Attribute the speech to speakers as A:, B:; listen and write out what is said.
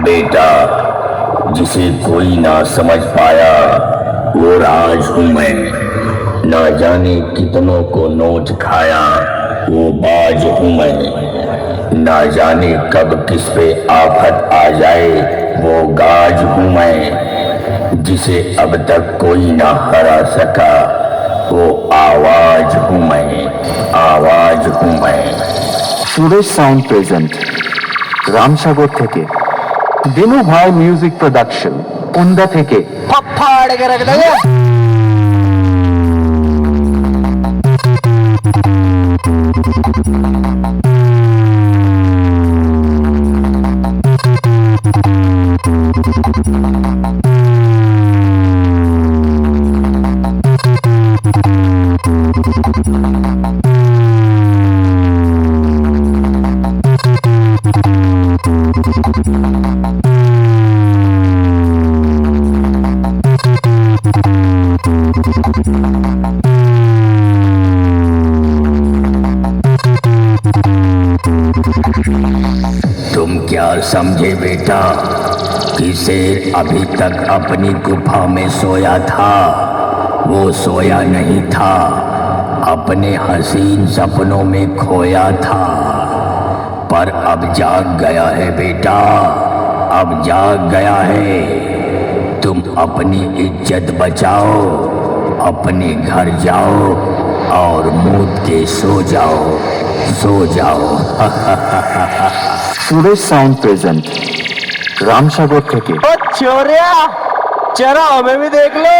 A: बेटा, जिसे कोई ना समझ पाया वो राज हूं मैं। ना जाने कितनों को नोच खाया वो बाज हूं मैं। ना जाने कब किस पे आफत आ जाए वो गाज हूं मैं। जिसे अब तक कोई ना हरा सका वो आवाज हूं मैं, आवाज हूं मैं।
B: সুরেশ সাউন্ড প্রেজেন্ট রামসাগর থেকে দিনু ভাই মিউজিক প্রোডাকশন কুন্দা থেকে
C: फाड़ के रख देंगे।
A: तुम क्या समझे बेटा कि शेर अभी तक अपनी गुफा में सोया था? वो सोया नहीं था, अपने हसीन सपनों में खोया था। पर अब जाग गया है बेटा, अब जाग गया है। तुम अपनी इज्जत बचाओ, अपने घर जाओ और मूत के सो जाओ, सो जाओ।
B: সুরেশ সাউন্ড প্রেজেন্ট রামসাগর থেকে
C: ओ चोरिया, चरा हमें भी देख लो।